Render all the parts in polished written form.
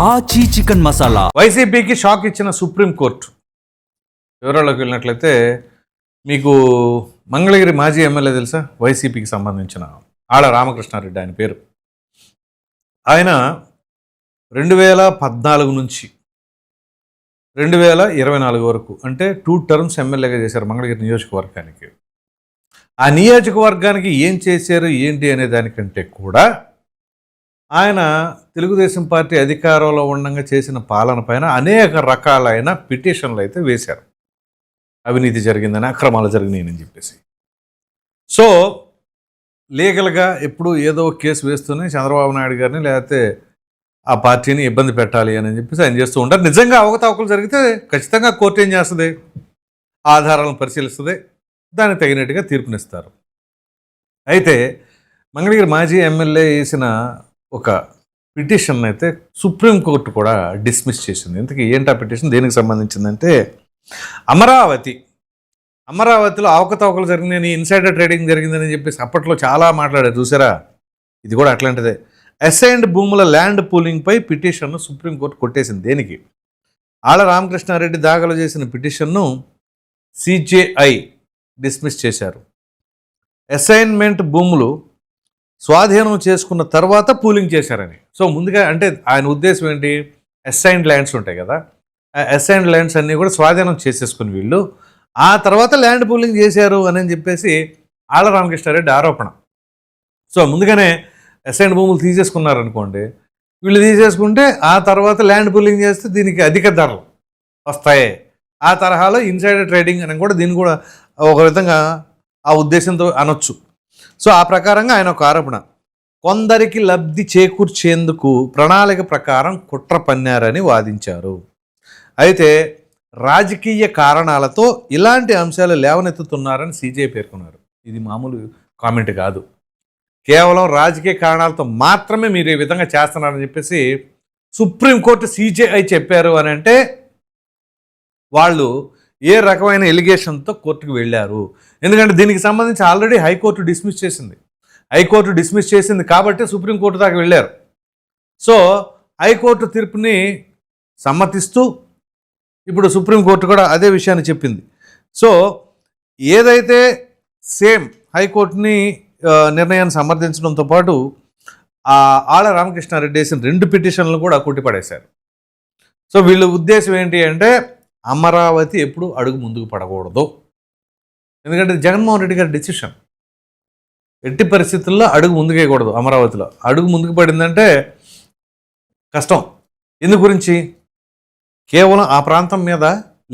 ఆచి చికెన్ మసాలా. వైసీపీకి షాక్ ఇచ్చిన సుప్రీంకోర్టు. వివరాల్లోకి వెళ్ళినట్లయితే మీకు మంగళగిరి మాజీ ఎమ్మెల్యే తెలుసా? వైసీపీకి సంబంధించిన ఆళ్ళ రామకృష్ణారెడ్డి ఆయన పేరు. ఆయన 2014 నుంచి 2024 వరకు అంటే 2 టర్మ్స్ ఎమ్మెల్యేగా చేశారు మంగళగిరి నియోజకవర్గానికి. ఆ నియోజకవర్గానికి ఏం చేశారు ఏంటి అనే దానికంటే కూడా ఆయన తెలుగుదేశం పార్టీ అధికారంలో ఉండగా చేసిన పాలన పైన అనేక రకాలైన పిటిషన్లు అయితే వేశారు. అవినీతి జరిగిందని, అక్రమాలు జరిగినాయని చెప్పేసి. సో లీగల్గా ఎప్పుడు ఏదో కేసు వేస్తూనే చంద్రబాబు నాయుడు గారిని లేకపోతే ఆ పార్టీని ఇబ్బంది పెట్టాలి అని చెప్పేసి ఆయన చేస్తూ ఉంటారు. నిజంగా అవకతవకలు జరిగితే ఖచ్చితంగా కోర్టు ఏం చేస్తుంది? ఆధారాలను పరిశీలిస్తుంది, దానికి తగినట్టుగా తీర్పునిస్తారు. అయితే మంగళగిరి మాజీ ఎమ్మెల్యే వేసిన ఒక పిటిషన్ అయితే సుప్రీంకోర్టు కూడా డిస్మిస్ చేసింది. ఇంతకీ ఏంటి ఆ పిటిషన్, దేనికి సంబంధించిందంటే అమరావతిలో అవకతవకలు జరిగినాయని, ఇన్సైడర్ ట్రేడింగ్ జరిగిందని చెప్పేసి అప్పట్లో చాలా మాట్లాడారు చూసారా. ఇది కూడా అట్లాంటిదే. అసైన్డ్ భూముల ల్యాండ్ పూలింగ్పై పిటిషన్ను సుప్రీంకోర్టు కొట్టేసింది. దేనికి? ఆళ్ళ రామకృష్ణారెడ్డి దాఖలు చేసిన పిటిషన్ను సిజేఐ డిస్మిస్ చేశారు. అసైన్మెంట్ భూములు స్వాధీనం చేసుకున్న తర్వాత పూలింగ్ చేశారని. సో ముందుగా అంటే ఆయన ఉద్దేశం ఏంటి? అసైన్డ్ ల్యాండ్స్ ఉంటాయి కదా, ఆ అసైన్డ్ ల్యాండ్స్ అన్నీ కూడా స్వాధీనం చేసేసుకుని వీళ్ళు ఆ తర్వాత ల్యాండ్ పూలింగ్ చేశారు అని చెప్పేసి ఆళ్ళ రామకృష్ణారెడ్డి ఆరోపణ. సో ముందుగానే అసైన్డ్ భూములు తీసేసుకున్నారనుకోండి, వీళ్ళు తీసేసుకుంటే ఆ తర్వాత ల్యాండ్ పూలింగ్ చేస్తే దీనికి అధిక ధరలు వస్తాయి. ఆ తరహాలో ఇన్సైడర్ ట్రేడింగ్ అని కూడా దీన్ని కూడా ఒక విధంగా ఆ ఉద్దేశంతో అనొచ్చు. సో ఆ ప్రకారంగా ఆయన ఒక ఆరోపణ, కొందరికి లబ్ధి చేకూర్చేందుకు ప్రణాళిక ప్రకారం కుట్ర పన్నారని వాదించారు. అయితే రాజకీయ కారణాలతో ఇలాంటి అంశాలు లేవనెత్తుతున్నారని సిజే పేర్కొన్నారు. ఇది మామూలు కామెంట్ కాదు, కేవలం రాజకీయ కారణాలతో మాత్రమే మీరు ఈ విధంగా చేస్తున్నారని చెప్పేసి సుప్రీంకోర్టు సిజేఐ చెప్పారు అని అంటే వాళ్ళు ఏ రకమైన ఎలిగేషన్తో కోర్టుకు వెళ్ళారు. ఎందుకంటే దీనికి సంబంధించి ఆల్రెడీ హైకోర్టు డిస్మిస్ చేసింది. హైకోర్టు డిస్మిస్ చేసింది కాబట్టి సుప్రీంకోర్టు దాకా వెళ్ళారు. సో హైకోర్టు తీర్పుని సమ్మతిస్తూ ఇప్పుడు సుప్రీంకోర్టు కూడా అదే విషయాన్ని చెప్పింది. సో ఏదైతే సేమ్ హైకోర్టుని నిర్ణయాన్ని సమర్థించడంతో పాటు ఆళ్ళ రామకృష్ణారెడ్డి వేసిన 2 పిటిషన్లు కూడా కొట్టిపడేశారు. సో వీళ్ళ ఉద్దేశం ఏంటి అంటే అమరావతి ఎప్పుడు అడుగు ముందుకు పడకూడదు. ఎందుకంటే జగన్మోహన్ రెడ్డి గారి డెసిషన్, ఎట్టి పరిస్థితుల్లో అడుగు ముందుకేయకూడదు. అమరావతిలో అడుగు ముందుకు పడిందంటే కష్టం. ఎందు గురించి? కేవలం ఆ ప్రాంతం మీద,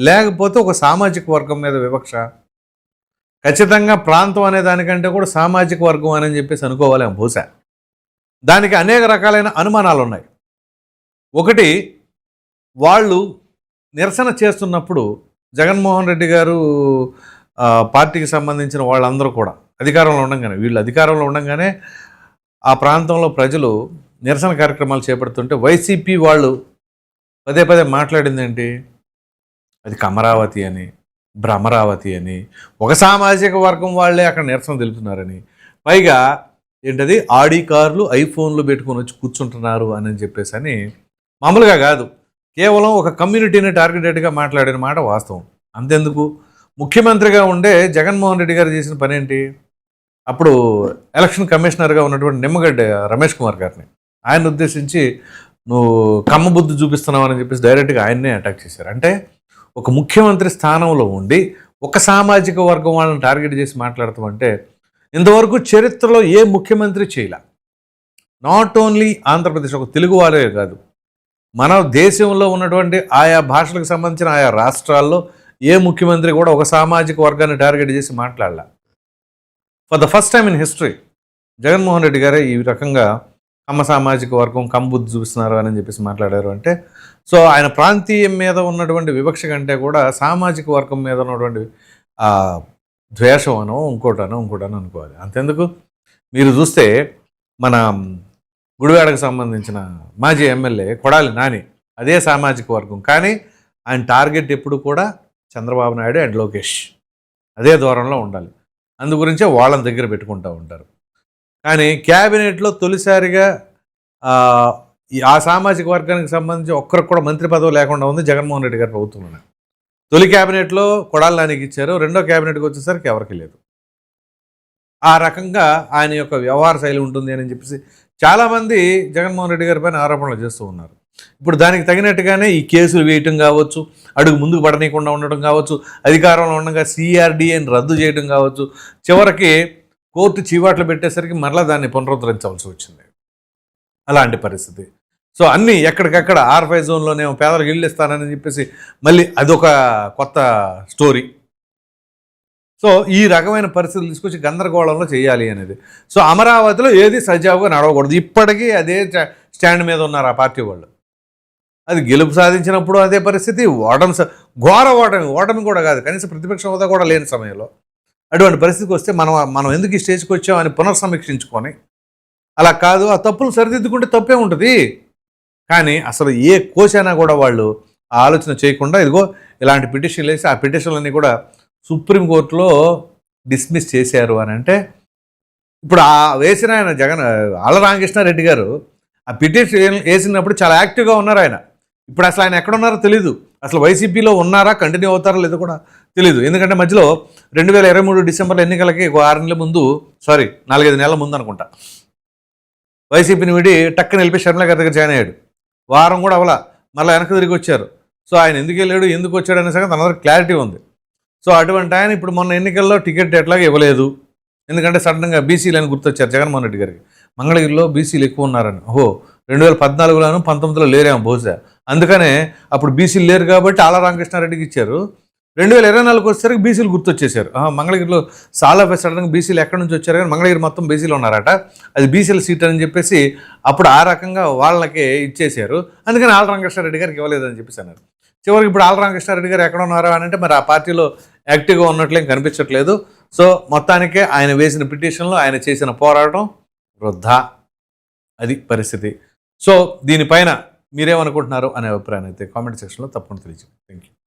లేకపోతే ఒక సామాజిక వర్గం మీద వివక్ష. ఖచ్చితంగా ప్రాంతం అనే దానికంటే కూడా సామాజిక వర్గం అని చెప్పేసి అనుకోవాలి బహుశా. దానికి అనేక రకాలైన అనుమానాలు ఉన్నాయి. ఒకటి, వాళ్ళు నిరసన చేస్తున్నప్పుడు జగన్మోహన్ రెడ్డి గారు పార్టీకి సంబంధించిన వాళ్ళందరూ కూడా అధికారంలో ఉండగానే, వీళ్ళు అధికారంలో ఉండగానే ఆ ప్రాంతంలో ప్రజలు నిరసన కార్యక్రమాలు చేపడుతుంటే వైసీపీ వాళ్ళు పదే పదే మాట్లాడింది ఏంటి? అది అమరావతి అని, భ్రమరావతి అని, ఒక సామాజిక వర్గం వాళ్ళే అక్కడ నిరసన తెలుపుతున్నారని, పైగా ఏంటది ఆడి కార్లు ఐఫోన్లు పెట్టుకొని వచ్చి కూర్చుంటున్నారు అని చెప్పేసి అని మామూలుగా కాదు, కేవలం ఒక కమ్యూనిటీని టార్గెటెడ్గా మాట్లాడిన మాట వాస్తవం. అంతెందుకు, ముఖ్యమంత్రిగా ఉండే జగన్మోహన్ రెడ్డి గారు చేసిన పని ఏంటి? అప్పుడు ఎలక్షన్ కమిషనర్గా ఉన్నటువంటి నిమ్మగడ్డ రమేష్ కుమార్ గారిని ఆయన ఉద్దేశించి నువ్వు కమ్మబుద్ధి చూపిస్తున్నావు అని చెప్పేసి డైరెక్ట్గా ఆయన్నే అటాక్ చేశారు. అంటే ఒక ముఖ్యమంత్రి స్థానంలో ఉండి ఒక సామాజిక వర్గం వాళ్ళని టార్గెట్ చేసి మాట్లాడతామంటే ఇంతవరకు చరిత్రలో ఏ ముఖ్యమంత్రి చేయలే. నాట్ ఓన్లీ ఆంధ్రప్రదేశ్, ఒక తెలుగు వాళ్ళే కాదు, మన దేశంలో ఉన్నటువంటి ఆయా భాషలకు సంబంధించిన ఆయా రాష్ట్రాల్లో ఏ ముఖ్యమంత్రి కూడా ఒక సామాజిక వర్గాన్ని టార్గెట్ చేసి మాట్లాడలే. For the first time in history Jaganmohan Reddy గారే ఈ రకంగా కమ్మ సామాజిక వర్గం కమ్మబుద్ధి చూపిస్తున్నారు అని చెప్పేసి మాట్లాడారు. అంటే సో ఆయన ప్రాంతీయం మీద ఉన్నటువంటి వివక్ష కంటే కూడా సామాజిక వర్గం మీద ఉన్నటువంటి ద్వేషం అనో ఇంకోటనో అనుకోవాలి. అంతెందుకు, మీరు చూస్తే మన గుడివాడకు సంబంధించిన మాజీ ఎమ్మెల్యే కొడాలి నాని అదే సామాజిక వర్గం, కానీ ఆయన టార్గెట్ ఎప్పుడు కూడా చంద్రబాబు నాయుడు అండ్ లోకేష్ అదే దూరంలో ఉండాలి. అందు గురించే వాళ్ళని దగ్గర పెట్టుకుంటూ ఉంటారు. కానీ క్యాబినెట్లో తొలిసారిగా ఆ సామాజిక వర్గానికి సంబంధించి ఒక్కరికి కూడా మంత్రి పదవి లేకుండా ఉంది జగన్మోహన్ రెడ్డి గారి ప్రభుత్వంలోనే. తొలి క్యాబినెట్లో కొడాలి నానికి ఇచ్చారు, రెండో క్యాబినెట్కి వచ్చేసరికి ఎవరికి లేదు. ఆ రకంగా ఆయన యొక్క వ్యవహార శైలి ఉంటుంది అని చెప్పేసి చాలామంది జగన్మోహన్ రెడ్డి గారి పైన ఆరోపణలు చేస్తూ ఉన్నారు. ఇప్పుడు దానికి తగినట్టుగానే ఈ కేసులు వేయటం కావచ్చు, అడుగు ముందుకు పడనీయకుండా ఉండడం కావచ్చు, అధికారంలో ఉండగా సిఆర్డీఏని రద్దు చేయడం కావచ్చు, చివరికి కోర్టు చీవాట్లు పెట్టేసరికి మరలా దాన్ని పునరుద్ధరించవలసి వచ్చింది. అలాంటి పరిస్థితి. సో అన్నీ ఎక్కడికక్కడ R5 జోన్లోనే పేదలకు ఇళ్ళు ఇస్తానని చెప్పేసి మళ్ళీ అదొక కొత్త స్టోరీ. సో ఈ రకమైన పరిస్థితులు తీసుకొచ్చి గందరగోళంలో చేయాలి అనేది. సో అమరావతిలో ఏది సజావుగా నడవకూడదు. ఇప్పటికీ అదే స్టాండ్ మీద ఉన్నారు ఆ పార్టీ వాళ్ళు. అది గెలుపు సాధించినప్పుడు అదే పరిస్థితి, ఘోర ఓటమి కూడా కాదు, కనీసం ప్రతిపక్ష హోదా కూడా లేని సమయంలో అటువంటి పరిస్థితికి వస్తే మనం ఎందుకు ఈ స్టేజ్కి వచ్చామని పునర్సమీక్షించుకొని, అలా కాదు ఆ తప్పులు సరిదిద్దుకుంటే తప్పే ఉంటుంది. కానీ అసలు ఏ కోసైనా కూడా వాళ్ళు ఆలోచన చేయకుండా ఇదిగో ఇలాంటి పిటిషన్లు వేసి ఆ పిటిషన్లన్నీ కూడా సుప్రీంకోర్టులో డిస్మిస్ చేశారు అని అంటే, ఇప్పుడు ఆ వేసిన ఆయన ఆళ్ల రామకృష్ణారెడ్డి గారు ఆ పిటిషన్ వేసినప్పుడు చాలా యాక్టివ్గా ఉన్నారు ఆయన. ఇప్పుడు అసలు ఆయన ఎక్కడున్నారో తెలీదు. అసలు వైసీపీలో ఉన్నారా, కంటిన్యూ అవుతారో లేదో కూడా తెలీదు. ఎందుకంటే మధ్యలో 2023 డిసెంబర్లో ఎన్నికలకి 4 నెలల ముందు అనుకుంటా వైసీపీని విడి టక్కన వెళ్ళిపోయి షర్మిల గారి దగ్గర జాయిన్ అయ్యాడు. వారం కూడా అవలా మళ్ళీ వెనక్కి తిరిగి వచ్చారు. సో ఆయన ఎందుకు వెళ్ళాడు, ఎందుకు వచ్చాడు అనే సంగతి అందరికి క్లారిటీ ఉంది. సో అటువంటి ఆయన ఇప్పుడు మొన్న ఎన్నికల్లో టికెట్ ఎట్లాగా ఇవ్వలేదు. ఎందుకంటే సడన్గా బీసీలు అని గుర్తొచ్చారు జగన్మోహన్ రెడ్డి గారికి. మంగళగిరిలో బీసీలు ఎక్కువ ఉన్నారని. 2014లోను 19లో లేరేమో బహుశా. అందుకనే అప్పుడు బీసీలు లేరు కాబట్టి ఆళ్ల రామకృష్ణారెడ్డికి ఇచ్చారు. 2024 వచ్చేసరికి బీసీలు గుర్తొచ్చేసారు. మంగళగిరిలో చాలా సడన్గా బీసీలు ఎక్కడి నుంచి వచ్చారు, కానీ మంగళగిరి మొత్తం బీసీలు ఉన్నారట, అది బీసీల సీట్ అని చెప్పేసి అప్పుడు ఆ రకంగా వాళ్ళకి ఇచ్చేశారు. అందుకని ఆళ్ల రామకృష్ణారెడ్డి గారికి ఇవ్వలేదని చెప్పేసి అన్నారు. చివరికి ఇప్పుడు ఆళ్ల రామకృష్ణారెడ్డి గారు ఎక్కడ ఉన్నారా అని అంటే మరి ఆ పార్టీలో యాక్టివ్గా ఉన్నట్లేం కనిపించట్లేదు. సో మొత్తానికే ఆయన వేసిన పిటిషన్లో ఆయన చేసిన పోరాటం వృద్ధా. అది పరిస్థితి. సో దీనిపైన మీరేమనుకుంటున్నారు అనే అభిప్రాయాన్ని అయితే కామెంట్ సెక్షన్లో తప్పకుండా తెలియజేయండి. Thank you.